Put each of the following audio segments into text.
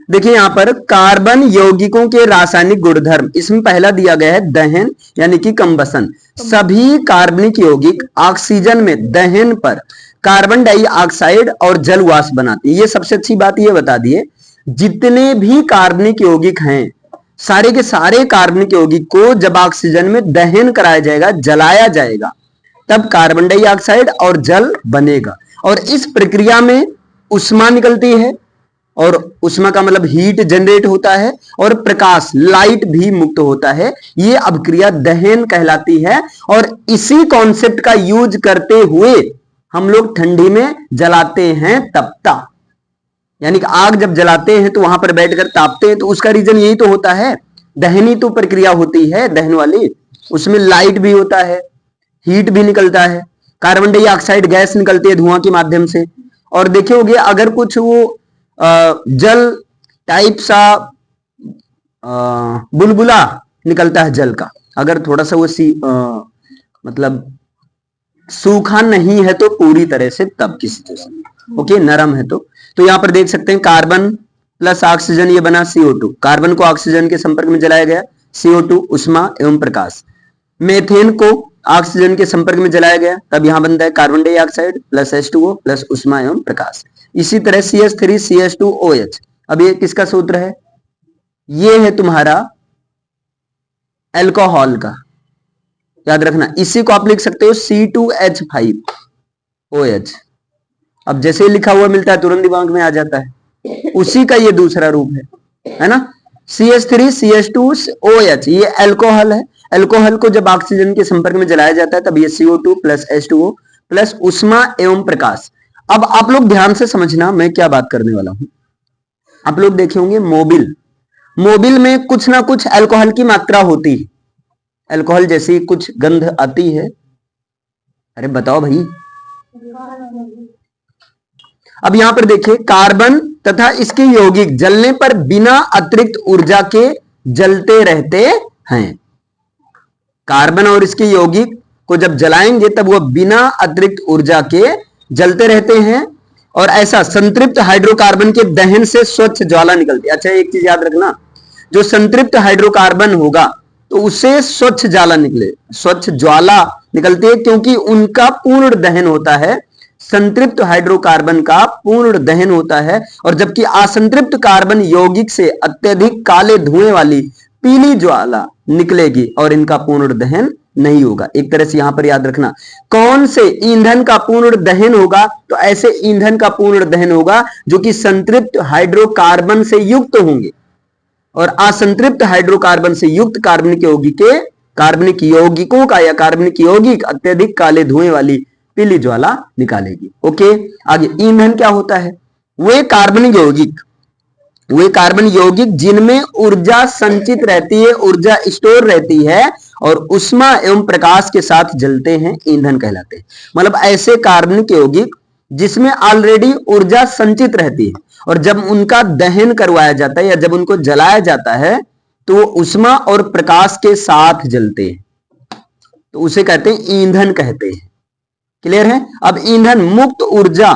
देखिए यहाँ पर कार्बन यौगिकों के रासायनिक गुणधर्म, इसमें पहला दिया गया है दहन यानी कि कंबसन। सभी कार्बनिक यौगिक ऑक्सीजन में दहन पर कार्बन डाइऑक्साइड और जल वाष्प बनाते हैं। ये सबसे अच्छी बात ये बता दिए, जितने भी कार्बनिक यौगिक हैं सारे के सारे कार्बनिक यौगिक को जब ऑक्सीजन में दहन कराया जाएगा, जलाया जाएगा, तब कार्बन डाइऑक्साइड और जल बनेगा। और इस प्रक्रिया में उष्मा निकलती है, और उष्मा का मतलब हीट जनरेट होता है, और प्रकाश लाइट भी मुक्त होता है। ये अभिक्रिया दहन कहलाती है। और इसी कॉन्सेप्ट का यूज करते हुए हम लोग ठंडी में जलाते हैं तपता, यानी कि आग जब जलाते हैं तो वहां पर बैठकर तापते हैं, तो उसका रीजन यही तो होता है, दहनी तो प्रक्रिया होती है दहन वाली, उसमें लाइट भी होता है, हीट भी निकलता है, कार्बन डाइऑक्साइड गैस निकलती है धुआं के माध्यम से। और देखे होगे अगर कुछ वो जल टाइप सा बुलबुला निकलता है जल का, अगर थोड़ा सा वो मतलब सूखा नहीं है तो पूरी तरह से, तब की सिचुएशन ओके नरम है तो यहां पर देख सकते हैं कार्बन प्लस ऑक्सीजन ये बना CO2, कार्बन को ऑक्सीजन के संपर्क में जलाया गया, CO2 उष्मा एवं प्रकाश। मेथेन को ऑक्सीजन के संपर्क में जलाया गया, तब यहां बनता है carbon dioxide plus H2O plus उष्मा एवं प्रकाश। इसी तरह CH3CH2OH। अब ये किसका सूत्र है? ये है तुम्हारा अल्कोहल का, याद रखना। इसी को आप लिख सकते हो C2H5OH। अब जैसे ही लिखा हुआ मिलता है तुरंत दिमाग में आ जाता है, उसी का ये दूसरा रूप है ना। CH3CH2OH ये अल्कोहल है। अल्कोहल को जब ऑक्सीजन के संपर्क में जलाया जाता है तब ये CO2 प्लस H2O प्लस उष्मा एवं प्रकाश। अब आप लोग ध्यान से समझना मैं क्या बात करने वाला हूं। आप लोग देखे होंगे मोबिल में कुछ ना कुछ अल्कोहल की मात्रा होती है, अल्कोहल जैसी कुछ गंध आती है। अरे बताओ भाई। अब यहां पर देखिए कार्बन तथा इसके यौगिक जलने पर बिना अतिरिक्त ऊर्जा के जलते रहते हैं। कार्बन और इसके यौगिक को जब जलाएंगे तब वह बिना अतिरिक्त ऊर्जा के जलते रहते हैं। और ऐसा संतृप्त हाइड्रोकार्बन के दहन से स्वच्छ ज्वाला निकलती है। अच्छा एक चीज याद रखना, जो संतृप्त हाइड्रोकार्बन होगा तो उससे स्वच्छ ज्वाला निकलती है, क्योंकि उनका पूर्ण दहन होता है। संतृप्त हाइड्रोकार्बन का पूर्ण दहन होता है, और जबकि असंतृप्त कार्बन यौगिक से अत्यधिक काले धुएं वाली पीली ज्वाला निकलेगी और इनका पूर्ण दहन नहीं होगा। एक तरह से यहां पर याद रखना, कौन से ईंधन का पूर्ण दहन होगा? तो ऐसे ईंधन का पूर्ण दहन होगा जो कि संतृप्त हाइड्रोकार्बन से युक्त होंगे, और असंतृप्त हाइड्रोकार्बन से युक्त कार्बनिक यौगिकों का या कार्बनिक यौगिक अत्यधिक काले धुएं वाली पीली ज्वाला निकालेगी। ओके, आगे ईंधन क्या होता है? वे कार्बन यौगिक जिनमें ऊर्जा संचित रहती है, ऊर्जा स्टोर रहती है और उष्मा एवं प्रकाश के साथ जलते हैं, ईंधन कहलाते हैं। मतलब ऐसे कार्बनिक यौगिक जिसमें ऑलरेडी ऊर्जा संचित रहती है और जब उनका दहन करवाया जाता है या जब उनको जलाया जाता है तो वो उष्मा और प्रकाश के साथ जलते हैं, तो उसे कहते हैं ईंधन कहते हैं। क्लियर है? अब ईंधन मुक्त ऊर्जा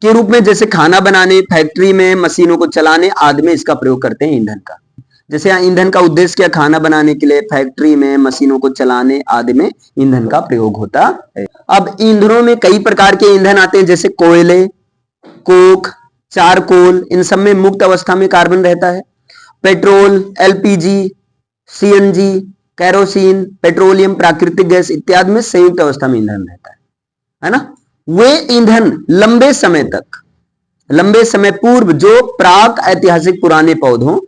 के रूप में जैसे खाना बनाने, फैक्ट्री में, मशीनों को चलाने आदि में इसका प्रयोग करते हैं ईंधन का। जैसे यहाँ ईंधन का उद्देश्य क्या? खाना बनाने के लिए, फैक्ट्री में, मशीनों को चलाने आदि में ईंधन का प्रयोग होता है। अब ईंधनों में कई प्रकार के ईंधन आते हैं, जैसे कोयले, कोक, चारकोल, इन सब में मुक्त अवस्था में कार्बन रहता है। Petrol, LPG, CNG, kerosene, petroleum, प्राकृतिक गैस इत्यादि में संयुक्त अवस्था में ईंधन रहता है ना। वे ईंधन लंबे समय पूर्व जो प्राक ऐतिहासिक पुराने पौधों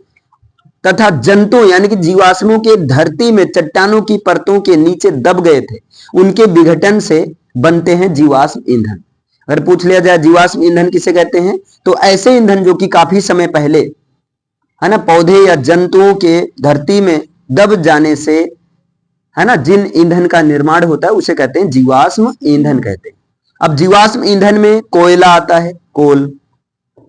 तथा जंतु यानी कि जीवाश्मों के धरती में चट्टानों की परतों के नीचे दब गए थे, उनके विघटन से बनते हैं जीवाश्म ईंधन। अगर पूछ लिया जाए जीवाश्म ईंधन किसे कहते हैं, तो ऐसे ईंधन जो कि काफी समय पहले है ना पौधे या जंतुओं के धरती में दब जाने से है ना जिन ईंधन का निर्माण होता है उसे कहते हैं जीवाश्म ईंधन कहते हैं। अब जीवाश्म ईंधन में कोयला आता है, कोल।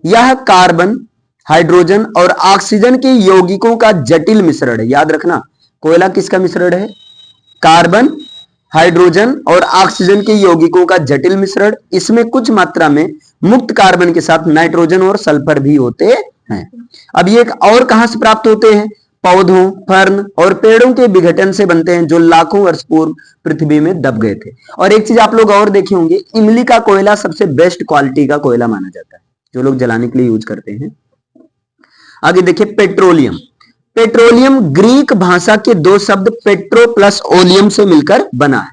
यह कार्बन, हाइड्रोजन और ऑक्सीजन के यौगिकों का जटिल मिश्रण है। याद रखना, कोयला किसका मिश्रण है? कार्बन, हाइड्रोजन और ऑक्सीजन के यौगिकों का जटिल मिश्रण। इसमें कुछ मात्रा में मुक्त कार्बन के साथ नाइट्रोजन और सल्फर भी होते हैं। अब ये और कहां से प्राप्त होते हैं? पौधों, फर्न और पेड़ों के विघटन से बनते हैं, जो लाखों वर्ष पूर्व पृथ्वी में दब गए थे। और एक चीज आप लोग और देखे होंगे, इमली का कोयला सबसे बेस्ट क्वालिटी का कोयला माना जाता है, जो लोग जलाने के लिए यूज करते हैं। आगे देखिए पेट्रोलियम। पेट्रोलियम ग्रीक भाषा के दो शब्द पेट्रो प्लस ओलियम से मिलकर बना है।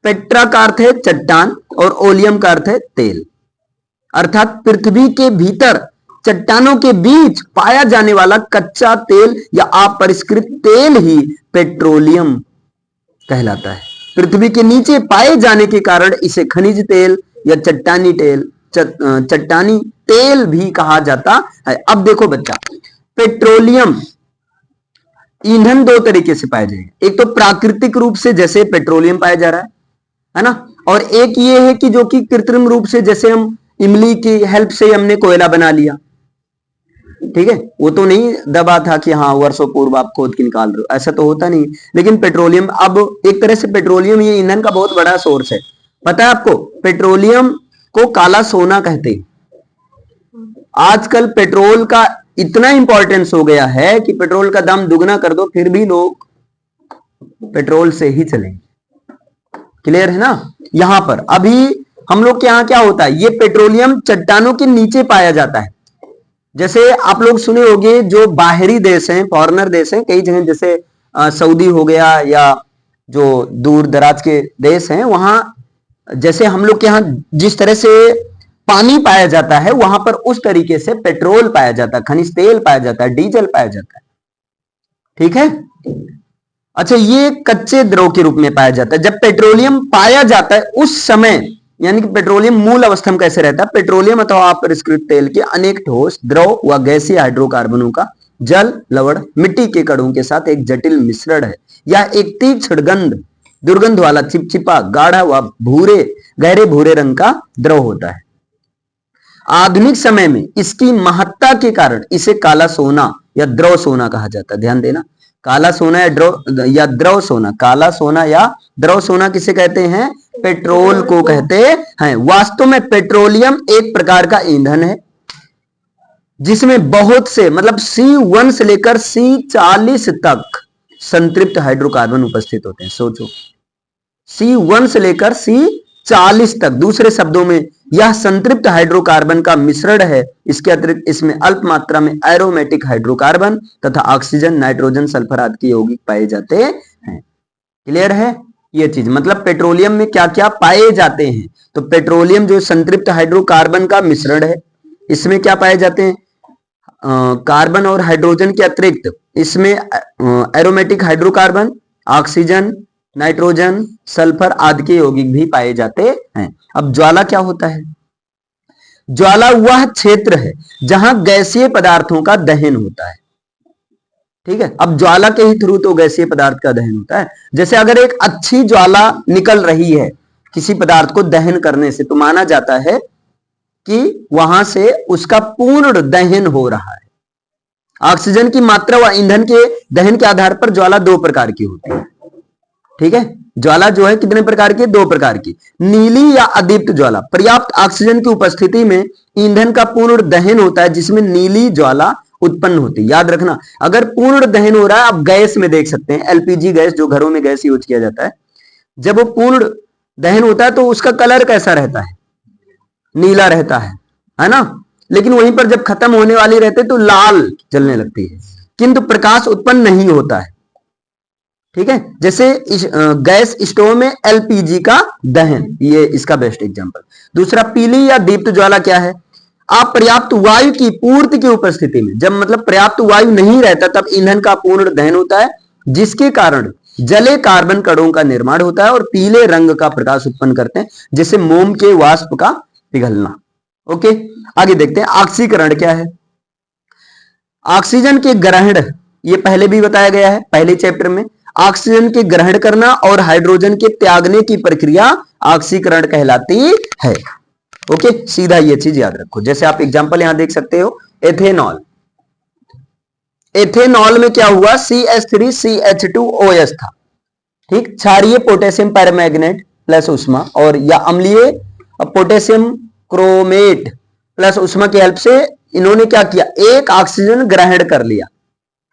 पेट्रा का अर्थ है चट्टान और ओलियम का अर्थ है तेल, अर्थात पृथ्वी के भीतर चट्टानों के बीच पाया जाने वाला कच्चा तेल या अपरिष्कृत तेल ही पेट्रोलियम कहलाता है। पृथ्वी के नीचे पाए जाने के कारण इसे खनिज तेल या चट्टानी तेल भी कहा जाता है। अब देखो बच्चा, पेट्रोलियम ईंधन दो तरीके से पाए जाएंगे। एक तो प्राकृतिक रूप से, जैसे पेट्रोलियम पाया जा रहा है ना, और एक ये है कि जो कि कृत्रिम रूप से, जैसे हम इमली की हेल्प से हमने कोयला बना लिया। ठीक है, वो तो नहीं दबा था कि हाँ वर्षों पूर्व आप खोद के निकाल रहे हो, ऐसा तो होता नहीं। लेकिन पेट्रोलियम, अब एक तरह से पेट्रोलियम ये ईंधन का बहुत बड़ा सोर्स है। पता है आपको, पेट्रोलियम को काला सोना कहते हैं। आजकल पेट्रोल का इतना इंपॉर्टेंस हो गया है कि पेट्रोल का दाम दुगना कर दो फिर भी लोग पेट्रोल से ही चलेंगे। क्लियर है ना? यहां पर अभी हम लोग के यहां क्या होता है, ये पेट्रोलियम चट्टानों के नीचे पाया जाता है। जैसे आप लोग सुने होंगे, जो बाहरी देश हैं, फॉरेनर देश हैं, कई जगह जैसे सऊदी हो गया या जो दूर दराज के देश हैं, वहां जैसे हम लोग के यहाँ जिस तरह से पानी पाया जाता है, वहां पर उस तरीके से पेट्रोल पाया जाता है, खनिज तेल पाया जाता है, डीजल पाया जाता है। ठीक है, अच्छा, ये कच्चे द्रव के रूप में पाया जाता है। जब पेट्रोलियम पाया जाता है उस समय, यानी कि पेट्रोलियम मूल अवस्था में कैसे रहता है, पेट्रोलियम अथवा अपरिष्कृत तेल के अनेक ठोस, द्रव व गैसीय हाइड्रोकार्बनों का जल, लवण, मिट्टी के कणों के साथ एक जटिल मिश्रण है। यह एक तीक्ष्ण दुर्गंध वाला चिपचिपा गाढ़ा व गहरे भूरे रंग का द्रव होता है। आधुनिक समय में इसकी महत्ता के कारण इसे काला सोना या द्रव सोना कहा जाता है। ध्यान देना, काला सोना या द्रव सोना। काला सोना या द्रव सोना किसे कहते हैं? पेट्रोल को कहते हैं। वास्तव में पेट्रोलियम एक प्रकार का ईंधन है जिसमें बहुत से, मतलब C1 से लेकर C40 तक संतृप्त हाइड्रोकार्बन उपस्थित होते हैं। सोचो, C1 से लेकर C40 तक, दूसरे शब्दों में यह संतृप्त हाइड्रोकार्बन का मिश्रण है। इसके अतिरिक्त इसमें अल्प मात्रा में एरोमेटिक हाइड्रोकार्बन तथा ऑक्सीजन, नाइट्रोजन, सल्फर आदि के यौगिक पाए जाते हैं। क्लियर है ये चीज? मतलब पेट्रोलियम में क्या क्या पाए जाते हैं? तो पेट्रोलियम जो संतृप्त हाइड्रोकार्बन का मिश्रण है, इसमें क्या पाए जाते हैं? कार्बन और हाइड्रोजन के अतिरिक्त इसमें aromatic hydrocarbon, oxygen, nitrogen, sulphur आदि के यौगिक भी पाए जाते हैं। अब ज्वाला क्या होता है? ज्वाला वह क्षेत्र है जहां गैसीय पदार्थों का दहन होता है। ठीक है, अब ज्वाला के ही थ्रू तो गैसीय पदार्थ का दहन होता है। जैसे अगर एक अच्छी ज्वाला निकल रही है किसी पदार्थ को दहन करने से, तो माना जाता है कि वहां से उसका पूर्ण दहन हो रहा है। ऑक्सीजन की मात्रा व ईंधन के दहन के आधार पर ज्वाला दो प्रकार की होती है। ठीक है, ज्वाला जो है कितने प्रकार की? दो प्रकार की। नीली या अदीप्त ज्वाला, पर्याप्त ऑक्सीजन की उपस्थिति में ईंधन का पूर्ण दहन होता है, जिसमें नीली ज्वाला उत्पन्न होती है। याद रखना, अगर पूर्ण दहन हो रहा है, आप गैस में देख सकते हैं, एलपीजी गैस जो घरों में गैस यूज किया जाता है, जब वो पूर्ण दहन होता है तो उसका कलर कैसा रहता है? नीला रहता है ना? लेकिन वहीं पर जब खत्म होने वाली रहते तो लाल जलने लगती है, किंतु प्रकाश उत्पन्न नहीं होता है। ठीक है, जैसे गैस स्टोव में एलपीजी का दहन, ये इसका बेस्ट एग्जांपल। दूसरा, पीली या दीप्त ज्वाला क्या है? अपर्याप्त वायु की पूर्ति की उपस्थिति में, जब मतलब पर्याप्त वायु नहीं रहता तब ईंधन का पूर्ण दहन होता है, जिसके कारण जले कार्बन कणों का निर्माण होता है और पीले रंग का प्रकाश उत्पन्न करते हैं, जैसे मोम के वाष्प का पिघलना। ओके, आगे देखते हैं ऑक्सीकरण क्या है। ऑक्सीजन के ग्रहण, ये पहले भी बताया गया है पहले चैप्टर में। ऑक्सीजन के ग्रहण करना और हाइड्रोजन के त्यागने की प्रक्रिया ऑक्सीकरण कहलाती है। ओके, सीधा ये चीज याद रखो। जैसे आप एग्जांपल यहां देख सकते हो, एथेनॉल। एथेनॉल में क्या हुआ? CH3CH2OH था। ठीक, क्षारीय पोटेशियम पैरामैग्नेट प्लस उष्मा, और या अम्लीय पोटेशियम क्रोमेट प्लस उष्मा की हेल्प से इन्होंने क्या किया, एक ऑक्सीजन ग्रहण कर लिया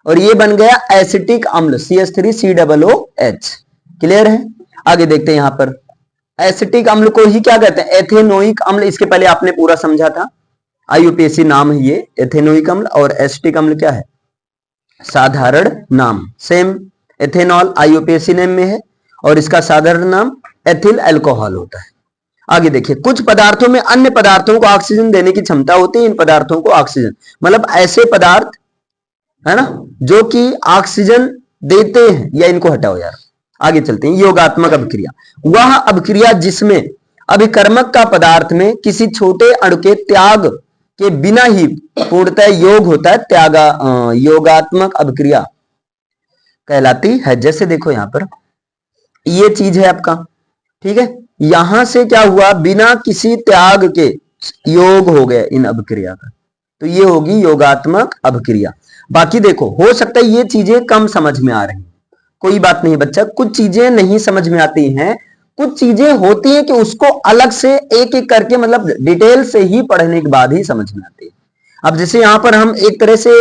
और ये बन गया एसिटिक अम्ल CH3COOH। क्लियर है। आगे देखते हैं यहां पर एसिटिक अम्ल को ही क्या कहते हैं, एथेनोइक अम्ल। इसके पहले आपने पूरा समझा था, IUPAC नाम है ये एथेनोइक अम्ल, और एसिटिक अम्ल क्या है, साधारण नाम। सेम एथेनॉल IUPAC नेम में है और इसका साधारण नाम एथिल अल्कोहल होता है। आगे देखिए, कुछ पदार्थों में अन्य पदार्थों को ऑक्सीजन देने की क्षमता होती है। इन पदार्थों को ऑक्सीजन मतलब ऐसे पदार्थ है ना जो कि ऑक्सीजन देते हैं, या इनको हटाओ यार, आगे चलते हैं। योगात्मक अभिक्रिया, वह अभिक्रिया जिसमें अभिकर्मक का पदार्थ में किसी छोटे अणु के त्याग के बिना ही पूर्णतः योग होता है, योगात्मक अभिक्रिया कहलाती है। जैसे देखो यहां पर ये चीज है आपका, ठीक है, यहां से क्या हुआ, बिना किसी त्याग के योग हो गया इन अभिक्रिया का, तो ये होगी योगात्मक अभिक्रिया। बाकी देखो, हो सकता है ये चीजें कम समझ में आ रही, कोई बात नहीं बच्चा, कुछ चीजें नहीं समझ में आती हैं, कुछ चीजें होती हैं कि उसको अलग से एक एक करके मतलब डिटेल से ही पढ़ने के बाद ही समझ में आती है। अब जैसे यहां पर हम एक तरह से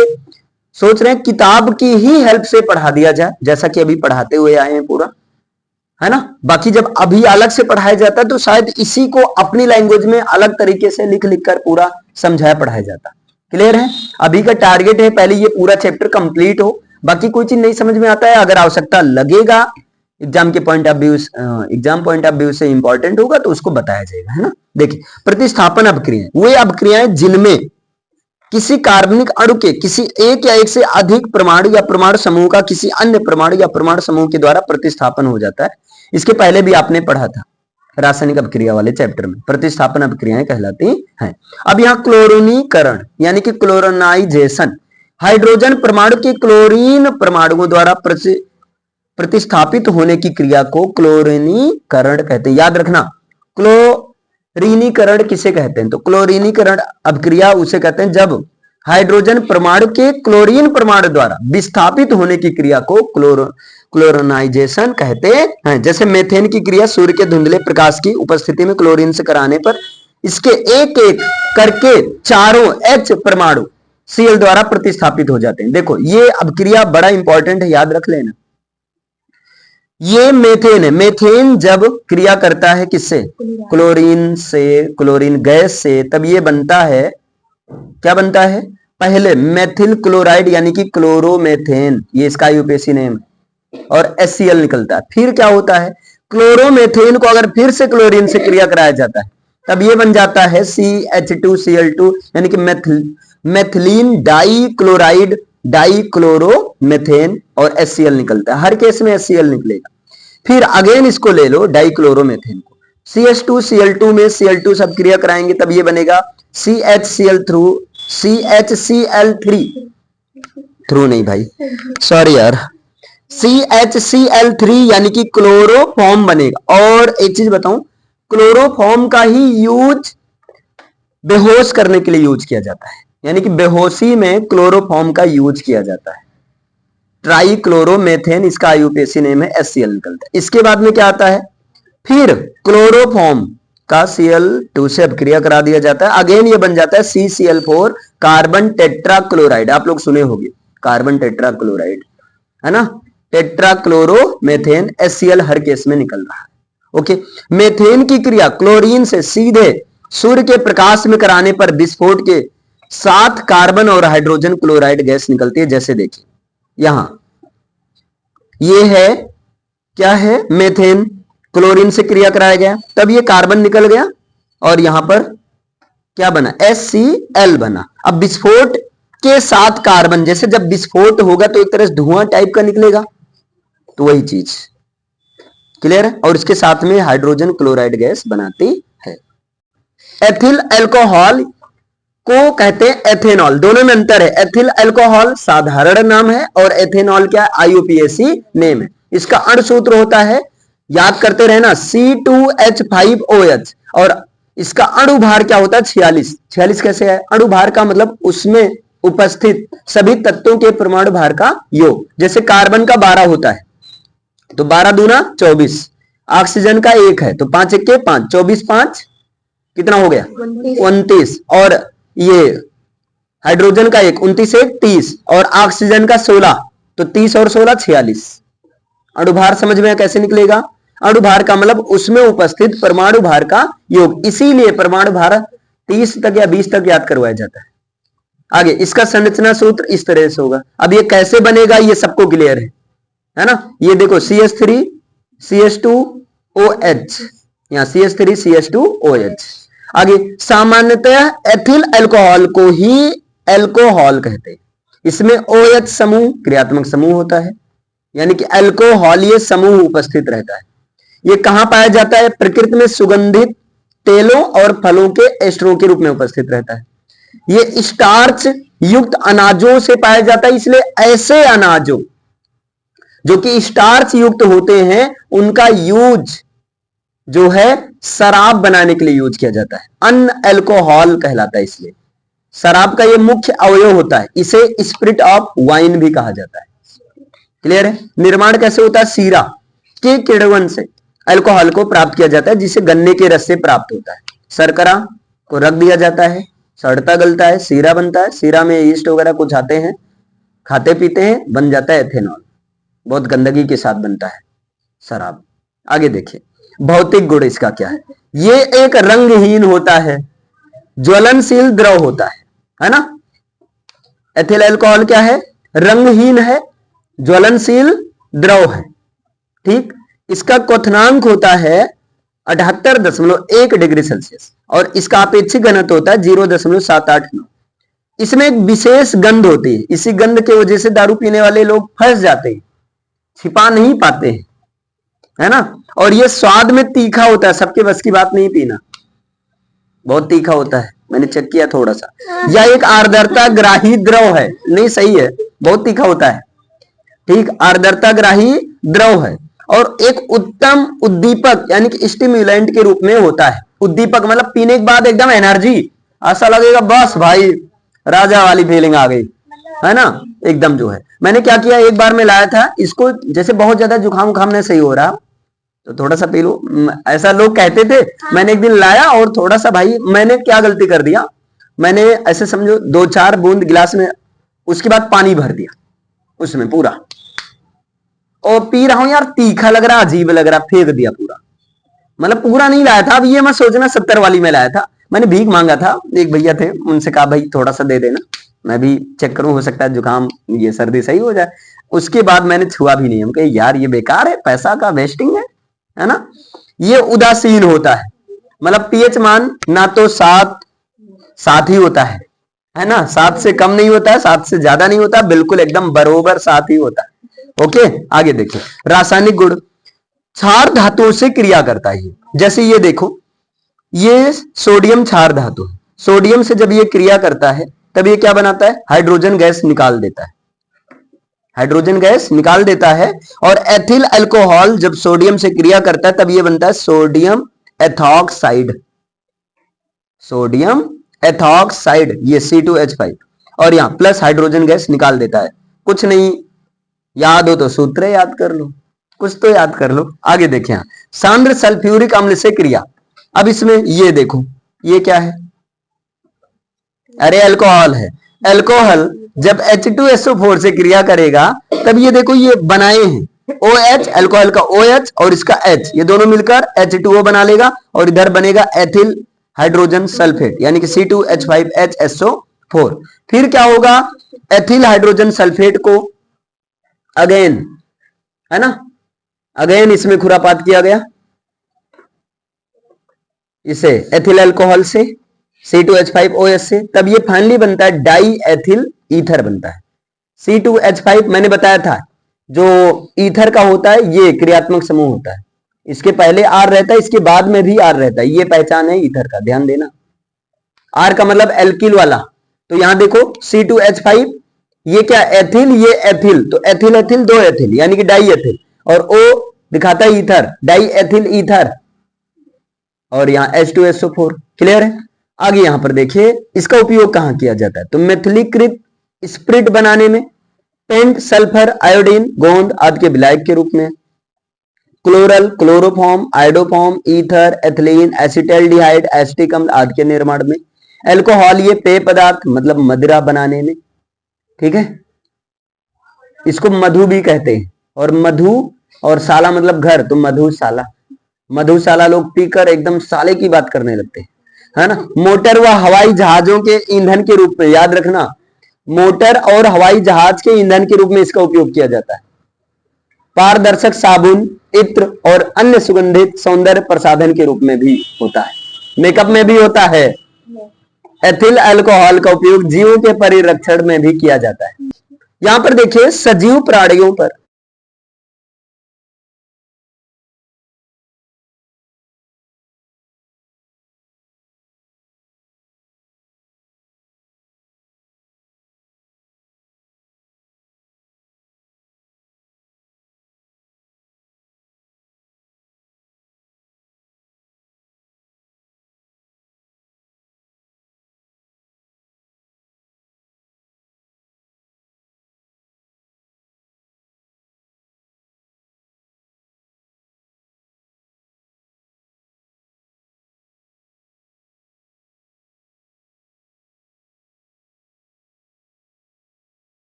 सोच रहे हैं किताब की ही हेल्प से पढ़ा दिया जाए, जैसा कि अभी पढ़ाते हुए आए हैं पूरा, है ना। बाकी जब अभी अलग से पढ़ाया जाता है तो शायद इसी को अपनी लैंग्वेज में अलग तरीके से लिख लिख कर पूरा समझाया पढ़ाया जाता। क्लियर है। अभी का टारगेट है पहले ये पूरा चैप्टर कंप्लीट हो, बाकी कोई चीज नहीं समझ में आता है, अगर आवश्यकता लगेगा एग्जाम के point of view, exam point of view से इंपॉर्टेंट होगा तो उसको बताया जाएगा, है ना। देखिए, प्रतिस्थापन अभिक्रियाएं, वे अभिक्रियाएं जिनमें किसी कार्बनिक अणु के किसी एक या एक से अधिक परमाणु या परमाणु समूह का किसी अन्य परमाणु या परमाणु समूह के द्वारा प्रतिस्थापन हो जाता है। इसके पहले भी आपने पढ़ा था रासायनिक अभिक्रिया वाले चैप्टर में, प्रतिस्थापन अभिक्रियाएं कहलाती हैं। अब यहाँ क्लोरीनीकरण यानी कि क्लोरोनाइजेशन, हाइड्रोजन परमाणु के क्लोरीन परमाणुओं द्वारा प्रतिस्थापित होने की क्रिया को क्लोरीनीकरण कहते हैं। याद रखना, क्लोरीनीकरण किसे कहते हैं, तो क्लोरीनीकरण अभिक्रिया उसे कहते हैं जब हाइड्रोजन परमाणु के क्लोरीन परमाणु द्वारा विस्थापित होने की क्रिया को क्लोरोनाइजेशन कहते हैं। जैसे मेथेन की क्रिया सूर्य के धुंधले प्रकाश की उपस्थिति में क्लोरीन से कराने पर इसके एक एक करके चारों H परमाणु Cl द्वारा प्रतिस्थापित हो जाते हैं। देखो ये अभिक्रिया बड़ा इंपॉर्टेंट है, याद रख लेना। ये मेथेन है, मेथेन जब क्रिया करता है किससे, क्लोरीन से, क्लोरीन गैस से, तब ये बनता है, क्या बनता है, पहले मेथिल क्लोराइड यानी कि क्लोरोमेथेन, ये इसका IUPAC नेम है, और HCl निकलता है। फिर क्या होता है, क्लोरोमेथेन को अगर फिर से क्लोरीन से क्रिया कराया जाता है तब ये बन जाता है CH2Cl2 यानी कि मेथिलीन डाई क्लोराइड डाइक्लोरोमेथेन, और HCl निकलता है। हर केस में HCl निकलेगा। फिर अगेन इसको ले लो डाइक्लोरोमेथेन को, CH2Cl2 में Cl2 सब क्रिया कराएंगे तब ये बनेगा CHCl3 थ्रू नहीं भाई, सॉरी यार, CHCl3 यानी कि क्लोरोफॉर्म बनेगा। और एक चीज बताऊं, क्लोरोफॉर्म का ही यूज बेहोश करने के लिए यूज किया जाता है, यानी कि बेहोशी में क्लोरोफॉर्म का यूज किया जाता है। ट्राइक्लोरोमेथेन इसका IUPAC नेम है, HCl निकलता है। इसके बाद में क्या आता है, फिर क्लोरोफॉर्म का Cl2 से अभिक्रिया करा दिया जाता है, अगेन ये बन जाता है CCl4 कार्बन टेट्राक्लोराइड, आप लोग सुने होंगे कार्बन टेट्राक्लोराइड, है ना, टेट्राक्लोरोमेथेन, HCl हर केस में निकल रहा है। ओके, मेथेन की क्रिया क्लोरीन से सीधे सूर्य के प्रकाश में कराने पर विस्फोट के 7 कार्बन और हाइड्रोजन क्लोराइड गैस निकलती है। जैसे देखिए यहां ये है, क्या है, मेथेन, क्लोरीन से क्रिया कराया गया तब ये कार्बन निकल गया और यहां पर क्या बना, HCl बना। अब विस्फोट के 7 कार्बन, जैसे जब विस्फोट होगा तो एक तरह से धुआं टाइप का निकलेगा, तो वही चीज, क्लियर है। और इसके साथ में हाइड्रोजन क्लोराइड गैस बनाती है। एथिल अल्कोहल को कहते हैं एथेनॉल, दोनों में अंतर है। एथिल अल्कोहल साधारण नाम है और एथेनॉल क्या IUPAC नेम है। इसका अणु सूत्र होता है, याद करते रहना, C2H5OH, और इसका अणु भार क्या होता है, 46। 46 कैसे है, अणु भार का मतलब उसमें उपस्थित सभी तत्वों के परमाणु भार का योग। जैसे कार्बन का 12 होता है तो 12 दूना 24, ऑक्सीजन का 1 है तो 5 1 के 5, 24 5 कितना हो गया 29, और ये हाइड्रोजन का एक 29 एक 30 और ऑक्सीजन का 16, तो 30 और 16 46। अणुभार समझ में कैसे निकलेगा? अणुभार का मतलब उसमें उपस्थित परमाणु भार का योग, इसीलिए परमाणु भार 30 तक या 20 तक याद करवाया जाता है। आगे इसका संरचना सूत्र इस तरह से होगा। अब ये कैसे बनेगा ये सबको क्लियर है ना? ये देखो CH3 CH2OH, यहां CH3 CH2OH। आगे सामान्यतः एथिल अल्कोहल को ही अल्कोहल कहते हैं। इसमें OH समूह क्रियात्मक समूह होता है, यानी कि अल्कोहलीय समूह उपस्थित रहता है। ये कहां पाया जाता है? प्रकृति में सुगंधित तेलों और फलों के एस्टरों के रूप में उपस्थित रहता है। ये स्टार्च युक्त अनाजों से पाया जाता है, इसलिए ऐसे अनाजों जो कि स्टार्च युक्त होते हैं उनका यूज जो है शराब बनाने के लिए यूज किया जाता है, अन अल्कोहल कहलाता है। इसलिए शराब का ये मुख्य अवयव होता है, इसे स्पिरिट ऑफ वाइन भी कहा जाता है। क्लियर है? निर्माण कैसे होता है? शीरा के किण्वन से अल्कोहल को प्राप्त किया जाता है, जिसे गन्ने के रस से प्राप्त होता है। शर्करा को रख दिया जाता है, सड़ता गलता है, शीरा बनता है। शीरा में ईस्ट वगैरह कुछ आते हैं, खाते पीते हैं, बन जाता है एथेनॉल। बहुत गंदगी के साथ बनता है शराब। आगे देखिए भौतिक गुण इसका क्या है? ये एक रंगहीन होता है, ज्वलनशील द्रव होता है ना? एथिल अल्कोहल क्या है? रंगहीन है, ज्वलनशील द्रव है। ठीक, इसका क्वथनांक होता है 78.1 डिग्री सेल्सियस और इसका अपेक्षिक घनत्व होता है 0.789। इसमें एक विशेष गंध होती है, इसी गंध के वजह से दारू पीने वाले लोग फंस जाते हैं, छिपा नहीं पाते हैं, है ना? और ये स्वाद में तीखा होता है, सबके बस की बात नहीं पीना, बहुत तीखा होता है, मैंने चेक किया थोड़ा सा। यह एक आर्द्रता ग्राही द्रव है, नहीं सही है, बहुत तीखा होता है। ठीक, आर्द्रता ग्राही द्रव है और एक उत्तम उद्दीपक यानी कि स्टिम्युलेंट के रूप में होता है। उद्दीपक मतलब पीने के बाद एकदम एनर्जी, ऐसा लगेगा बस भाई राजा वाली फीलिंग आ गई, है ना? एकदम जो है। मैंने क्या किया, एक बार मैं लाया था इसको, जैसे बहुत ज्यादा जुकाम उखाम नहीं सही हो रहा तो थोड़ा सा पी लो, ऐसा लोग कहते थे। मैंने एक दिन लाया और थोड़ा सा, भाई मैंने क्या गलती कर दिया, मैंने ऐसे समझो 2-4 बूंद गिलास में, उसके बाद पानी भर दिया उसमें पूरा, और पी रहा हूं यार, तीखा लग रहा, अजीब लग रहा, फेंक दिया पूरा। मतलब पूरा नहीं लाया था। अब ये मैं सोचना 70 वाली में लाया था, मैंने भीख मांगा था, एक भैया थे, उनसे कहा भाई थोड़ा सा दे देना, मैं भी चेक करूं, हो सकता है जुकाम ये सर्दी सही हो जाए। उसके बाद मैंने छुआ भी नहीं, हम कहे यार ये बेकार है, पैसा का वेस्टिंग है ना? ये उदासीन होता है, मतलब पीएच मान ना तो 7 ही होता है ना? 7 से कम नहीं होता है, 7 से ज्यादा नहीं होता, बिल्कुल एकदम बरोबर 7 ही होता है। ओके, आगे देखिए रासायनिक गुण। क्षार धातुओं से क्रिया करता है, जैसे ये देखो, ये सोडियम क्षार धातु है। सोडियम से जब ये क्रिया करता है तब ये क्या बनाता है? हाइड्रोजन गैस निकाल देता है, हाइड्रोजन गैस निकाल देता है। और एथिल अल्कोहल जब सोडियम से क्रिया करता है तब ये बनता है सोडियम एथॉक्साइड, सोडियम एथॉक्साइड, ये C2H5, और यहां प्लस हाइड्रोजन गैस निकाल देता है। कुछ नहीं याद हो तो सूत्र याद कर लो, कुछ तो याद कर लो। आगे देखें, सांद्र सल्फ्यूरिक अम्ल से क्रिया। अब इसमें ये देखो, ये क्या है? अरे अल्कोहल है। अल्कोहल जब H2SO4 से क्रिया करेगा तब ये देखो, ये बनाए हैं OH, अल्कोहल का OH और इसका H, ये दोनों मिलकर H2O बना लेगा और इधर बनेगा एथिल हाइड्रोजन सल्फेट, यानी कि C2H5HSO4। फिर क्या होगा? एथिल हाइड्रोजन सल्फेट को अगेन, है ना, अगेन इसमें खुरापात किया गया, इसे एथिल अल्कोहल से C2H5OH से, तब ये फाइनली बनता है डाई एथिल ईथर बनता है। C2H5 मैंने बताया था जो ईथर का होता है ये क्रियात्मक समूह होता है, इसके पहले R रहता है, इसके बाद में भी R रहता है, ये पहचान है ईथर का, ध्यान देना। R का मतलब एल्किल वाला, तो यहां देखो C2H5, ये क्या एथिल, ये एथिल, तो एथिल एथिल 2 एथिल यानी कि डाई एथिल, और O दिखाता है ईथर, डाई एथिल ईथर, और यहां H2SO4। क्लियर है? आगे यहां पर देखिए इसका उपयोग कहां किया जाता है, तो मेथिलीकृत स्प्रिट बनाने में, पेंट सल्फर आयोडीन गोंद आदि के विलायक के रूप में, chloral chloroform iodoform ether ethylene acetaldehyde acetic अम्ल आदि के निर्माण में, अल्कोहल ये पेय पदार्थ मतलब मदिरा बनाने में, ठीक है, इसको मधु भी कहते हैं। और मधु और शाला मतलब घर, तो मधुशाला, मधुशाला लोग पीकर एकदम साले की बात करने लगते हैं, है ना। मोटर व हवाई जहाजों के ईंधन के रूप में, याद रखना, मोटर और हवाई जहाज के ईंधन के रूप में इसका उपयोग किया जाता है। पारदर्शक साबुन, इत्र और अन्य सुगंधित सौंदर्य प्रसाधन के रूप में भी होता है, मेकअप में भी होता है। एथिल अल्कोहल का उपयोग जीवों के परिरक्षण में भी किया जाता है। यहां पर देखिए सजीव प्राणियों पर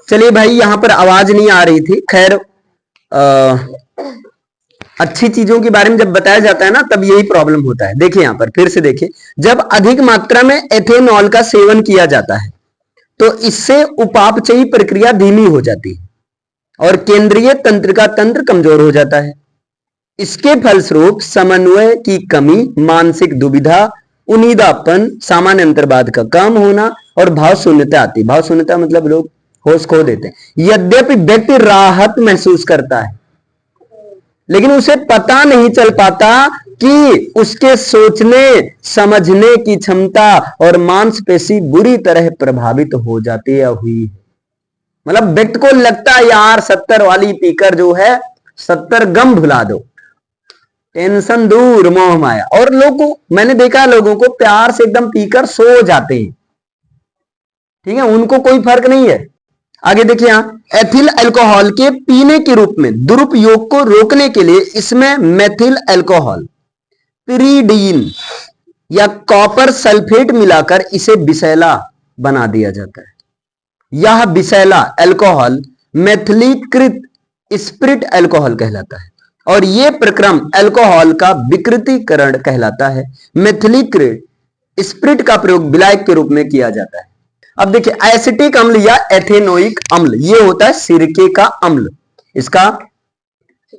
चलिए भाई, यहां पर आवाज नहीं आ रही थी। खैर, अच्छी चीजों के बारे में जब बताया जाता है ना, तब यही प्रॉब्लम होता है। देखिए यहां पर फिर से देखिए, जब अधिक मात्रा में एथेनॉल का सेवन किया जाता है तो इससे उपापचयी प्रक्रिया धीमी हो जाती है और केंद्रीय तंत्र का तंत्र कमजोर हो जाता है। इसके फलस्वरूप समन्वय की कमी, मानसिक दुविधा, उनीदापन, सामान्य अंतर्बाध का कम होना और भाव शून्यता आती। भाव शून्यता मतलब लोग होश खो देते हैं। यद्यपि व्यक्ति राहत महसूस करता है, लेकिन उसे पता नहीं चल पाता कि उसके सोचने समझने की क्षमता और मांसपेशी बुरी तरह प्रभावित हो जाती है हुई। मतलब व्यक्ति को लगता है यार 70 वाली पीकर जो है 70 गम भुला दो, टेंशन दूर, मोह माया। और लोगों, मैंने देखा लोगों को प्यार से एकदम पीकर सो जाते हैं, ठीक है, उनको कोई फर्क नहीं है। आगे देखिए, यहां एथिल अल्कोहल के पीने के रूप में दुरुपयोग को रोकने के लिए इसमें मेथिल अल्कोहल, पिरीडीन या कॉपर सल्फेट मिलाकर इसे विषैला बना दिया जाता है। यह विषैला अल्कोहल मेथिलीकृत स्पिरिट अल्कोहल कहलाता है और यह प्रक्रम अल्कोहल का विकृतीकरण कहलाता है। मेथिलीकृत स्पिरिट का प्रयोग विलायक के रूप में किया जाता है। अब देखिए, एसिटिक अम्ल या एथेनोइक अम्ल, यह होता है सिरके का अम्ल। इसका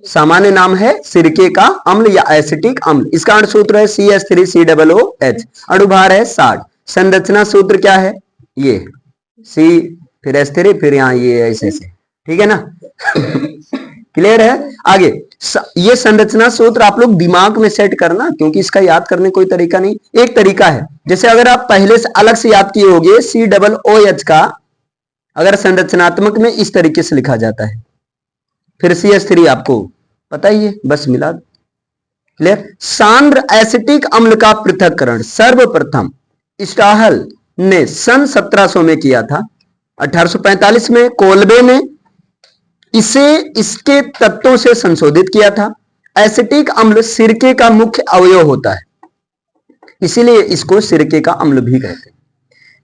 सामान्य नाम है सिरके का अम्ल या एसिटिक अम्ल। इसका अणु सूत्र है CH3COOH, अणुभार है 60। संरचना सूत्र क्या है, ये C फिर H3 फिर यहां ये ऐसे ऐसे, ठीक है ना। क्लियर है। आगे ये संरचना सूत्र आप लोग दिमाग में सेट करना, क्योंकि इसका याद करने कोई तरीका नहीं। एक तरीका है, जैसे अगर आप पहले से अलग से याद किए होंगे, COOH का अगर संरचनात्मक में इस तरीके से लिखा जाता है, फिर CH3 आपको पता ही है, बस मिला। क्लियर। सांद्र एसिटिक अम्ल का पृथक्करण सर्वप्रथम स्टाहल ने सन 1700 में किया था। 1845 में कोलबे ने इसे इसके तत्वों से संशोधित किया था। एसिटिक अम्ल सिरके का मुख्य अवयव होता है, इसीलिए इसको सिरके का अम्ल भी कहते हैं।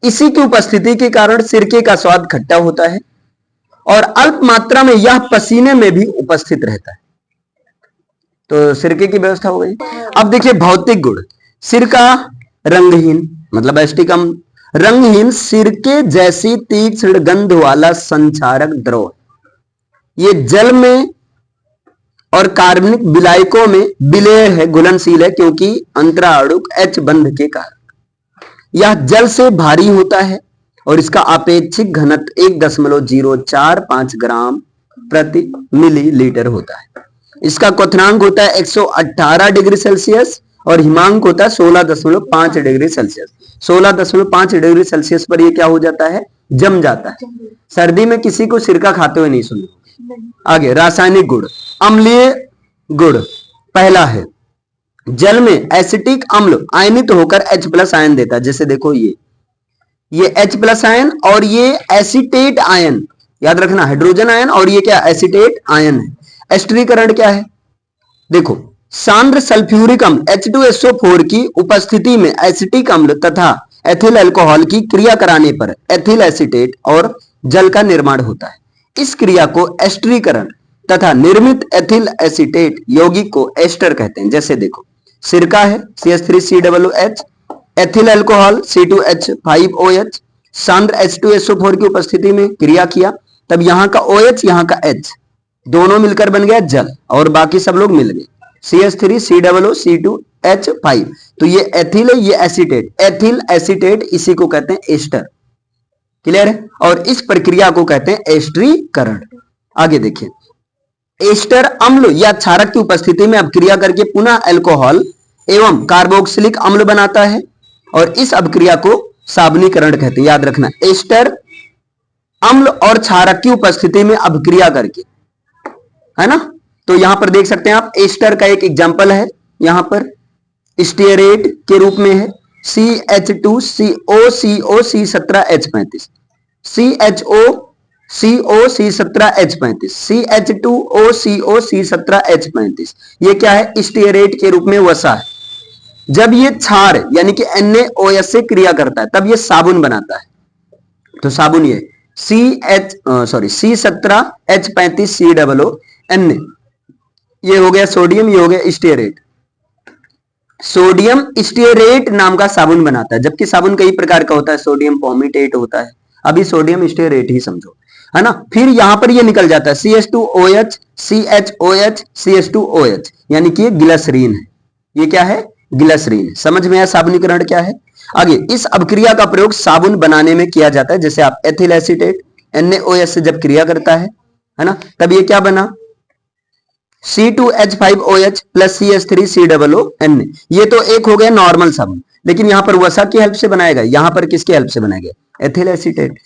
इसी की उपस्थिति के कारण सिरके का स्वाद खट्टा होता है और अल्प मात्रा में यह पसीने में भी उपस्थित रहता है। तो सिरके की व्यवस्था हो गई। अब देखिए भौतिक गुण। सिरका रंगहीन मतलब एसिटिक अम्ल, रंगहीन सिरके जैसी तीक्ष्ण गंध वाला संचारक द्रव। ये जल में और कार्बनिक विलायकों में विलेय है, घुलनशील है, क्योंकि अंतराणुक H बंध के कारण। यह जल से भारी होता है और इसका अपेक्षिक घनत्व 1.045 ग्राम प्रति मिलीलीटर होता है। इसका क्वथनांक होता है 118 डिग्री सेल्सियस और हिमांक होता है 16.5 डिग्री सेल्सियस। 16.5 डिग्री सेल्सियस पर यह क्या हो जाता है, जम जाता है। सर्दी में किसी को सिरका खाते हुए नहीं सुना। आगे रासायनिक गुण। अम्लीय गुण पहला है, जल में एसिटिक अम्ल आयनित होकर H+ आयन देता है। जैसे देखो ये H+ आयन और ये एसिटेट आयन, याद रखना हाइड्रोजन आयन और ये क्या एसिटेट आयन है। एस्टरीकरण क्या है? देखो, सांद्र सल्फ्यूरिक अम्ल H2SO4 की उपस्थिति में एसिटिक अम्ल तथा एथिल अल्कोहल की क्रिया कराने पर एथिल एसीटेट और जल का निर्माण होता है। इस क्रिया को एस्टरीकरण तथा निर्मित एथिल एसीटेट यौगिक को एस्टर कहते हैं। जैसे देखो, सिरका है CH3COOH, ethyl alcohol C2H5OH, सांद्र H2SO4 की उपस्थिति में क्रिया किया, तब यहां का OH यहां का H दोनों मिलकर बन गया जल और बाकी सब लोग मिल गए CH3COOC2H5। तो ये एथिल है, ये एसीटेट, एथिल एसीटेट, इसी को कहते हैं एस्टर। क्लियर है? और इस प्रक्रिया को कहते हैं एस्टरीकरण। आगे देखिए, एस्टर अम्ल या क्षारक की उपस्थिति में अपक्रिया करके पुनः अल्कोहल एवं कार्बोक्सिलिक अम्ल बनाता है और इस अपक्रिया को साबुनीकरण कहते हैं। याद रखना, एस्टर अम्ल और क्षारक की उपस्थिति में अपक्रिया करके, है ना। तो यहां पर देख सकते हैं आप, एस्टर का एक एग्जांपल है, यहां पर स्टीयरेट के रूप में है CH2COCOC17H35, CHOCOC17H35, CH2OCOC17H35, ये क्या है? स्टीयरेट के रूप में वसा है। जब ये क्षार यानी कि NaOH से क्रिया करता है तब ये साबुन बनाता है। तो साबुन ये C17H35COO Na, ये हो गया सोडियम, ये हो गया स्टीयरेट। सोडियम स्टीयरेट नाम का साबुन बनाता है, जबकि साबुन कई प्रकार का होता है, सोडियम पॉमिटेट होता है, अभी सोडियम स्टीयरेट ही समझो, है ना। फिर यहां पर ये निकल जाता है CH2OH, CHOH, CH2OH, यानी कि ये ग्लिसरीन है। ये क्या है? ग्लिसरीन। समझ में आया साबुनीकरण क्या है? आगे, इस अपक्रिया का प्रयोग साबुन बनाने में किया जाता है। जैसे आप एथिल एसीटेट NaOH से जब क्रिया करता है ना, तब ये क्या बना? C2H5OH plus CH3COO Na। ये तो एक हो गया नॉर्मल साबुन, लेकिन यहां पर वसा की हेल्प से बनाएगा, यहां पर किसके हेल्प से बनाया गया? Ethyl acetate.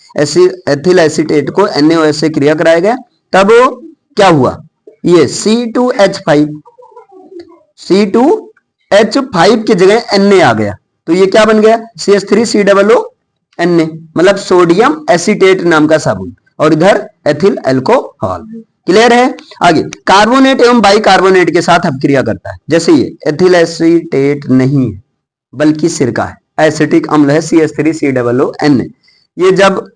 एथिल एसीटेट को NaOH से क्रिया कराया गया, तब वो क्या हुआ? ये C2H5 की जगह Na आ गया, तो ये क्या बन गया? CH3COO Na, मतलब सोडियम एसीटेट नाम का साबुन, और इधर एथिल अल्कोहल। क्लियर है? आगे, कार्बोनेट एवं बाइकार्बोनेट के साथ अपक्रिया करता है। जैसे ये एथिल एसीटेट नहीं है बल्कि सिरका है, एसिटिक अम्ल है CH3COO Na। ये जब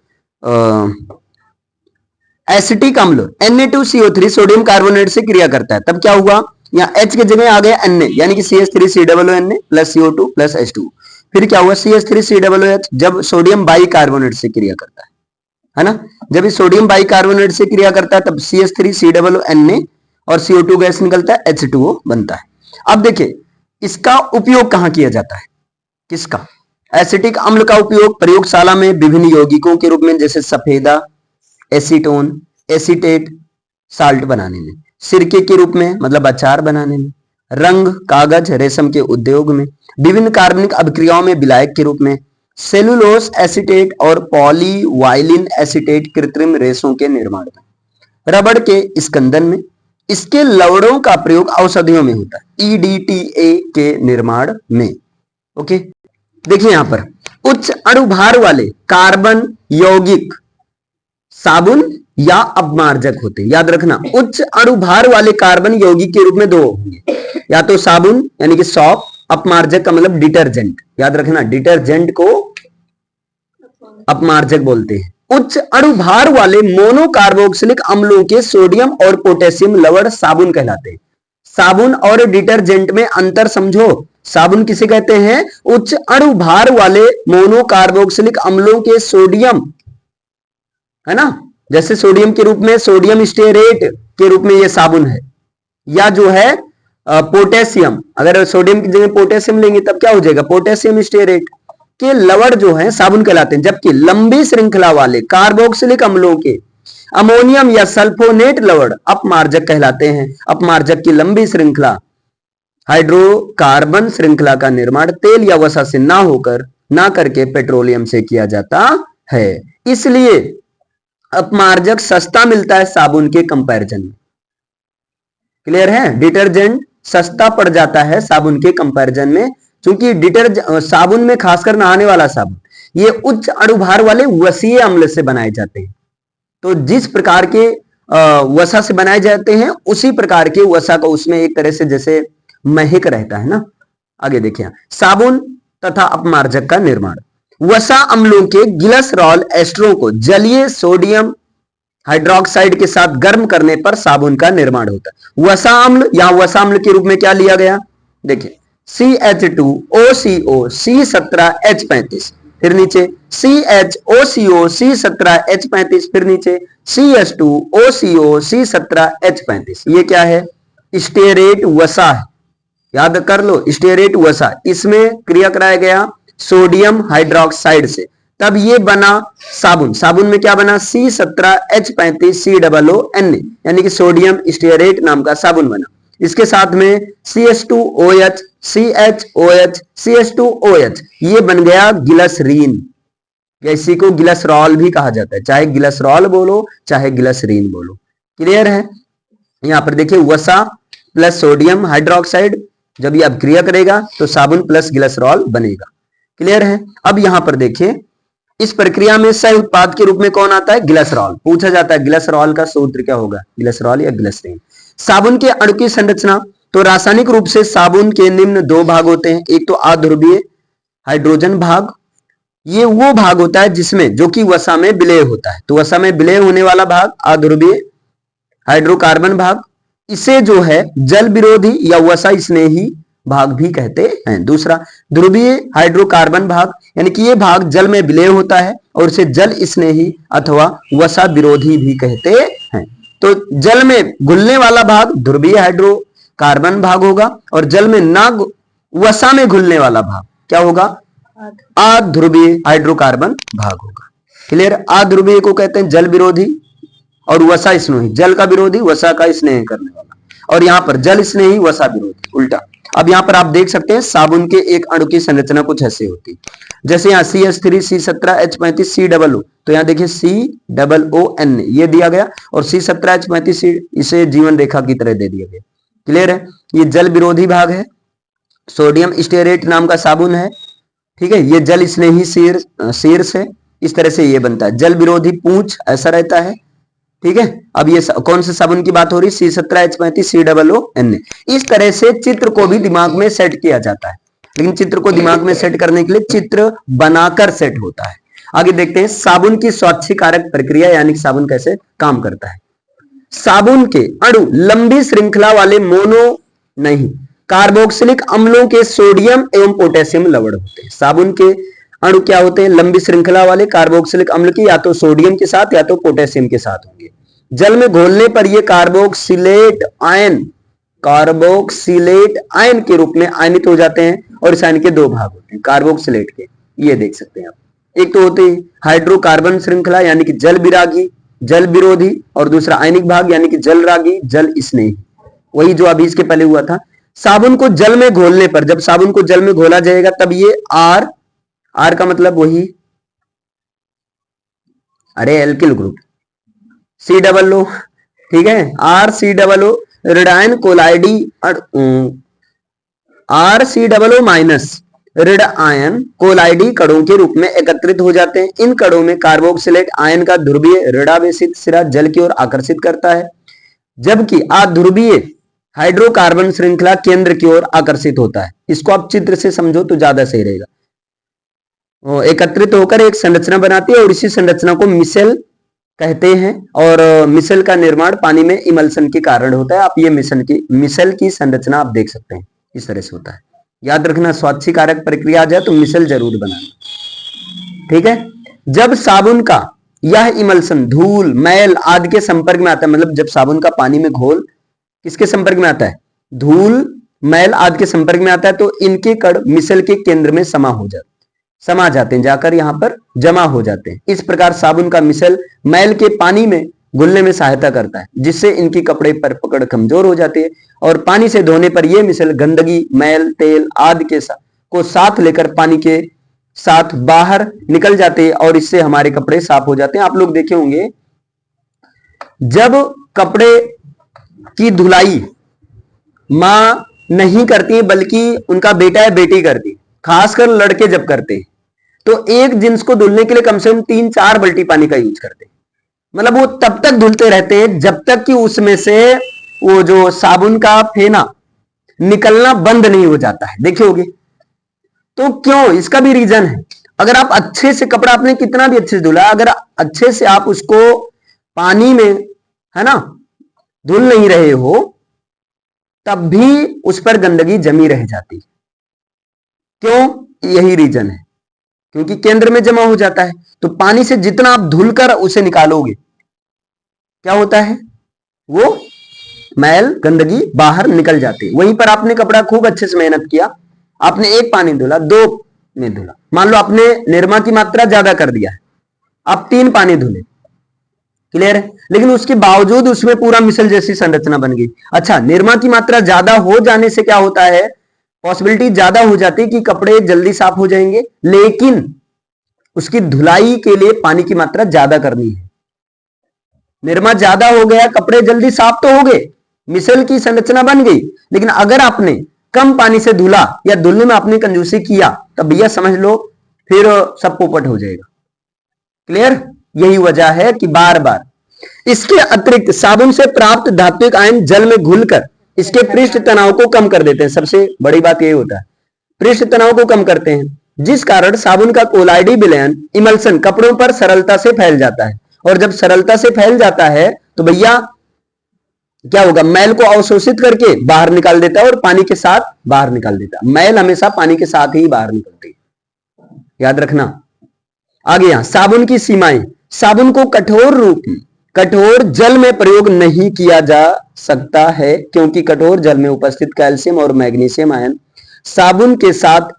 एसिटिक अम्ल Na2CO3 सोडियम कार्बोनेट से क्रिया करता है, तब क्या हुआ? यहाँ H की जगह आ गया Na, यानी कि CH3COO Na plus CO2 plus H2। फिर क्या हुआ? CH3COOH जब सोडियम बाइकार्बोनेट से क्रिया करता है ना, जब इस सोडियम बाइकार्बोनेट से क्रिया करता है तब CH3COO Na और CO2 गैस निकलता है, H2O बनता है। अब देखिए, इसका उपयोग कहां किया जाता है? किसका? एसिटिक अम्ल का उपयोग प्रयोगशाला में विभिन्न यौगिकों के रूप में, जैसे सफेदा, एसीटोन, एसीटेट, साल्ट बनाने में, सिरके के रूप में मतलब अचार बनाने में, रंग, कागज, रेशम के उद्योग में, विभिन्न कार्बनिक अभिक्रियाओं में विलायक के रूप में, सेलुलोस एसीटेट और पॉलीवाइलिन एसीटेट कृत्रिम रेशों के निर्माण में, रबड़ के स्कंदन में, इसके लवड़ों का प्रयोग औषधियों में होता है, EDTA के निर्माण में। ओके, देखिए यहां पर उच्च अणुभार वाले कार्बन यौगिक साबुन या अपमार्जक होते हैं। याद रखना, उच्च अणुभार वाले कार्बन यौगिक के रूप में दो होंगे, या तो साबुन यानी कि सॉप, अपमार्जक का मतलब डिटर्जेंट। याद रखना, डिटर्जेंट को अपमार्जक बोलते हैं। उच्च अणुभार वाले मोनोकार्बोक्सिलिक अम्लों के सोडियम और पोटेशियम लवण साबुन कहलाते हैं। साबुन और डिटर्जेंट में अंतर समझो। साबुन किसे कहते हैं? उच्च अणुभार वाले मोनोकार्बोक्सिलिक अम्लों के सोडियम, है ना, जैसे सोडियम के रूप में सोडियम स्टीयरेट के रूप में यह साबुन है, या जो है पोटेशियम, अगर सोडियम की जगह पोटेशियम लेंगे तब क्या हो जाएगा? पोटेशियम स्टीयरेट के लवण जो है साबुन कहलाते हैं। जबकि लंबी श्रृंखला वाले कार्बोक्सिलिक अम्लों के अमोनियम या सल्फोनेट लवण अपमार्जक कहलाते हैं। अपमार्जक की लंबी श्रृंखला हाइड्रोकार्बन श्रृंखला का निर्माण तेल या वसा से ना करके पेट्रोलियम से किया जाता है, इसलिए अपमार्जक सस्ता मिलता है साबुन के कंपैरिजन में। क्लियर है? डिटर्जेंट सस्ता पड़ जाता है साबुन के कंपैरिजन में, क्योंकि साबुन में खासकर नहाने वाला साबुन ये उच्च अणुभार वाले वसीय अम्ल से बनाए जाते हैं। तो जिस प्रकार के वसा से बनाए जाते हैं, उसी प्रकार के वसा का उसमें एक तरह से जैसे महक रहता है ना। आगे देखिए, साबुन तथा अपमार्जक का निर्माण। वसा अम्लों के ग्लिसरॉल एस्टरों को जलीय सोडियम हाइड्रोक्साइड के साथ गर्म करने पर साबुन का निर्माण होता है। वसा अम्ल या वसा अम्ल के रूप में क्या लिया गया, देखिए CH2OCO C17H35, फिर नीचे CHOCO C17H35, फिर नीचे CH2OCO C17H35। ये क्या है, स्टेरेट वसा है, याद कर लो, स्टेरेट वसा। इसमें क्रिया कराया गया सोडियम हाइड्रोक्साइड से, तब ये बना साबुन। साबुन में क्या बना, C17H35 COONA, यानी कि सोडियम स्टेरेट नाम का साबुन बना। इसके साथ में CH2OH CHOH CH2OH, ये बन गया ग्लिसरीन, इसी को ग्लिसरॉल भी कहा जाता है, चाहे ग्लिसरॉल बोलो चाहे ग्लिसरीन बोलो। क्लियर है। यहां पर देखिए, वसा प्लस सोडियम हाइड्रोक्साइड, जब ये अब क्रिया करेगा तो साबुन प्लस ग्लिसरॉल बनेगा। क्लियर है। अब यहां पर देखिए, इस प्रक्रिया में सह उत्पाद के रूप में कौन आता है, ग्लिसरॉल। पूछा जाता है ग्लिसरॉल का सूत्र क्या होगा, ग्लिसरॉल या ग्लिसरीन। साबुन के अणु की संरचना, तो रासायनिक रूप से साबुन के निम्न दो भाग होते हैं। एक तो अध्रुवीय हाइड्रोजन भाग, ये वो भाग होता है जिसमें जो कि वसा में विलय होता है, तो वसा में विलय होने वाला भाग अध्रुवीय हाइड्रोकार्बन भाग, इसे जो है जल विरोधी या वसा स्नेही भाग भी कहते हैं। दूसरा ध्रुवीय हाइड्रोकार्बन भाग, यानी कि ये भाग जल में विलय होता है और इसे जल स्नेही अथवा वसा विरोधी भी कहते हैं। तो जल में घुलने वाला भाग ध्रुवीय हाइड्रोकार्बन भाग होगा, और जल में ना वसा में घुलने वाला भाग क्या होगा, अध्रुवीय हाइड्रोकार्बन भाग होगा। क्लियर। अध्रुवीय को कहते हैं जल विरोधी और वसा स्नेही, जल का विरोधी वसा का स्नेह करने वाला, और यहां पर जल स्नेही वसा विरोधी, उल्टा। अब यहां पर आप देख सकते हैं साबुन के एक अणु की संरचना कुछ ऐसे होती, जैसे यहाँ CH3 C17H35 COO, तो यहाँ देखिए COON ये दिया गया, और C17H35 इसे जीवन रेखा की तरह दे दिया गया। क्लियर है। ये जल विरोधी भाग है, सोडियम स्टेरेट नाम का साबुन है, ठीक है। ये जल स्नेही शीर्ष है, इस तरह से ये बनता है। जल विरोधी पूंछ ऐसा रहता है, ठीक है। अब ये कौन से साबुन की बात हो रही, C17H35 COON। इस तरह से चित्र को भी दिमाग में सेट किया जाता है, लेकिन चित्र को दिमाग में सेट करने के लिए चित्र बनाकर सेट होता है। आगे देखते हैं साबुन की स्वाच्छिकारक प्रक्रिया, यानी कि साबुन कैसे काम करता है। साबुन के अणु लंबी श्रृंखला वाले मोनो नहीं कार्बोक्सिलिक अम्लों के सोडियम एवं पोटेशियम लवण होते हैं। साबुन के अणु क्या होते हैं, लंबी श्रृंखला वाले कार्बोक्सिलिक अम्ल की, या तो सोडियम के साथ या तो पोटेशियम के साथ होंगे। जल में घोलने पर ये कार्बोक्सिलेट आयन के रूप में आयनित हो जाते हैं, और इस आयन के दो भाग होते हैं कार्बोक्सिलेट के, ये देख सकते हैं आप। एक तो होते हैं हाइड्रोकार्बन श्रृंखला, यानी कि जल विरागी जल विरोधी, और दूसरा आयनिक भाग यानी कि जल रागी जल स्नेही, वही जो अभी इसके पहले हुआ था। साबुन को जल में घोलने पर, जब साबुन को जल में घोला जाएगा तब ये आर का मतलब वही, अरे एल्किल ग्रुप COO, ठीक है, RCOO ऋणायन कोलाइडी RCOO माइनस ऋण आयन कोलाइडी कणों के रूप में एकत्रित हो जाते हैं। इन कणों में कार्बोक्सिलेट आयन का ध्रुवीय ऋणावेशित सिरा जल की ओर आकर्षित करता है, जबकि अध्रुवीय हाइड्रोकार्बन श्रृंखला केंद्र की ओर आकर्षित होता है। इसको आप चित्र से समझो तो ज्यादा सही रहेगा। एकत्रित होकर एक संरचना बनाती है, और इसी संरचना को मिसेल कहते हैं, और मिसेल का निर्माण पानी में इमल्सन के कारण होता है। आप ये मिसेल की संरचना आप देख सकते हैं, इस तरह से होता है। याद रखना, स्वाच्छिकारक प्रक्रिया आ जाए तो मिसेल जरूर बनाना, ठीक है। जब साबुन का यह इमल्सन धूल मैल आदि के संपर्क में आता है, मतलब जब साबुन का पानी में घोल किसके संपर्क में आता है, धूल मैल आदि के संपर्क में आता है, तो इनके कण मिसेल के केंद्र में समा जाते हैं, जाकर यहां पर जमा हो जाते हैं। इस प्रकार साबुन का मिसेल मैल के पानी में घुलने में सहायता करता है, जिससे इनकी कपड़े पर पकड़ कमजोर हो जाती है, और पानी से धोने पर यह मिसेल गंदगी मैल तेल आदि के को साथ लेकर पानी के साथ बाहर निकल जाते हैं, और इससे हमारे कपड़े साफ हो जाते हैं। आप लोग देखे होंगे जब कपड़े की धुलाई मां नहीं करती बल्कि उनका बेटा या बेटी करती, खासकर लड़के जब करते हैं, तो एक जींस को धुलने के लिए कम से कम 3-4 बाल्टी पानी का यूज करते हैं। मतलब वो तब तक धुलते रहते हैं जब तक कि उसमें से वो जो साबुन का फेना निकलना बंद नहीं हो जाता है। देखे होगे। तो क्यों, इसका भी रीजन है। अगर आप अच्छे से कपड़ा, आपने कितना भी अच्छे से धुला, अगर अच्छे से आप उसको पानी में, है ना, धुल नहीं रहे हो, तब भी उस पर गंदगी जमी रह जाती। क्यों, यही रीजन है, क्योंकि केंद्र में जमा हो जाता है। तो पानी से जितना आप धुलकर उसे निकालोगे, क्या होता है, वो मैल गंदगी बाहर निकल जाती है। वहीं पर आपने कपड़ा खूब अच्छे से मेहनत किया, आपने एक पानी धुला, दो में धुला, मान लो आपने निरमा की मात्रा ज्यादा कर दिया है, आप 3 पानी धुले, क्लियर है, लेकिन उसके बावजूद उसमें पूरा मिसल जैसी संरचना बन गई। अच्छा, निरमा की मात्रा ज्यादा हो जाने से क्या होता है, पॉसिबिलिटी ज्यादा हो जाती है कि कपड़े जल्दी साफ हो जाएंगे, लेकिन उसकी धुलाई के लिए पानी की मात्रा ज्यादा करनी है। निरमा ज्यादा हो गया, कपड़े जल्दी साफ तो हो गए, मिसल की संरचना बन गई, लेकिन अगर आपने कम पानी से धुला या धुलने में आपने कंजूसी किया, तब भैया समझ लो फिर सब पोपट हो जाएगा। क्लियर, यही वजह है कि बार बार। इसके अतिरिक्त साबुन से प्राप्त धात्विक आयन जल में घुलकर इसके पृष्ठ तनाव को कम कर देते हैं। सबसे बड़ी बात यही होता है, पृष्ठ तनाव को कम करते हैं, जिस कारण साबुन का कोलाइडी विलयन इमल्सन कपड़ों पर सरलता से फैल जाता है। और जब सरलता से फैल जाता है तो भैया क्या होगा, मैल को अवशोषित करके बाहर निकाल देता है और पानी के साथ बाहर निकाल देता है। मैल हमेशा पानी के साथ ही बाहर निकलती है, याद रखना। आगे यहां साबुन की सीमाएं, साबुन को कठोर जल में प्रयोग नहीं किया जा सकता है, क्योंकि कठोर जल में उपस्थित कैल्शियम और मैग्नीशियम आयन साबुन के साथ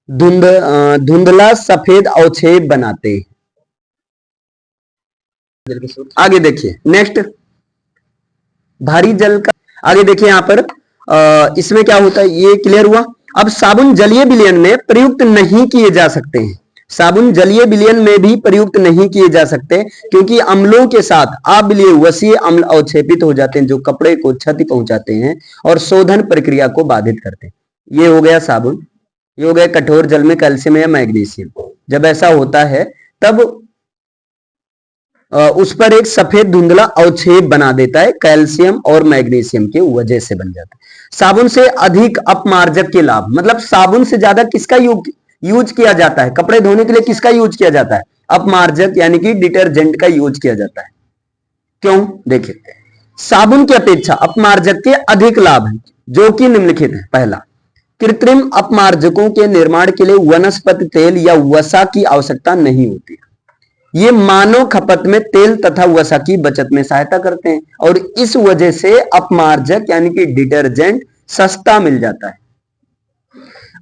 धुंधला सफेद अवक्षेप बनाते हैं। आगे देखिए नेक्स्ट, भारी जल का, आगे देखिए यहां पर इसमें क्या होता है, ये क्लियर हुआ। अब साबुन जलीय विलयन में प्रयुक्त नहीं किए जा सकते हैं, साबुन जलीय विलयन में भी प्रयुक्त नहीं किए जा सकते, क्योंकि अम्लों के साथ अविलीय वसीय अम्ल अवक्षेपित हो जाते हैं, जो कपड़े को क्षति पहुंचाते हैं और शोधन प्रक्रिया को बाधित करते हैं। ये हो गया साबुन, ये हो गया कठोर जल में कैल्शियम या मैग्नीशियम। जब ऐसा होता है तब उस पर एक सफेद धुंधला अवक्षेप बना देता है, कैल्शियम और मैग्नीशियम के वजह से बन जाता है। साबुन से अधिक अपमार्जक के लाभ, मतलब साबुन से ज्यादा किसका यूज किया जाता है, कपड़े धोने के लिए किसका यूज किया जाता है, अपमार्जक यानी कि डिटर्जेंट का यूज किया जाता है। क्यों, देखिए साबुन की अपेक्षा अपमार्जक के अधिक लाभ हैं, जो कि निम्नलिखित है। पहला, कृत्रिम अपमार्जकों के निर्माण के लिए वनस्पति तेल या वसा की आवश्यकता नहीं होती। ये मानव खपत में तेल तथा वसा की बचत में सहायता करते हैं और इस वजह से अपमार्जक यानी कि डिटर्जेंट सस्ता मिल जाता है।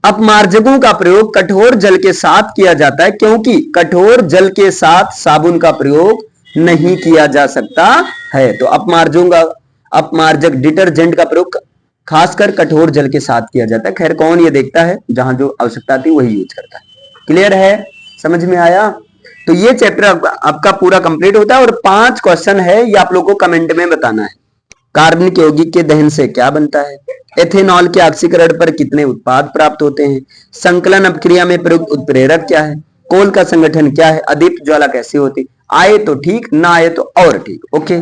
अपमार्जकों का प्रयोग कठोर जल के साथ किया जाता है, क्योंकि कठोर जल के साथ साबुन का प्रयोग नहीं किया जा सकता है। तो अपमार्जक डिटर्जेंट का प्रयोग खासकर कठोर जल के साथ किया जाता है। खैर कौन ये देखता है, जहां जो आवश्यकता थी वही यूज करता है। क्लियर है, समझ में आया। तो ये चैप्टर आपका पूरा कंप्लीट होता है और 5 क्वेश्चन है, ये आप लोगों को कमेंट में बताना है। कार्बनिक यौगिक के दहन से क्या बनता है, एथेनॉल के ऑक्सीकरण पर कितने उत्पाद प्राप्त होते हैं, संकलन अपक्रिया में प्रयुक्त उत्प्रेरक क्या है, कोल का संगठन क्या है, अदीप्त ज्वाला कैसे होती, आए तो ठीक, ना आए तो और ठीक। ओके।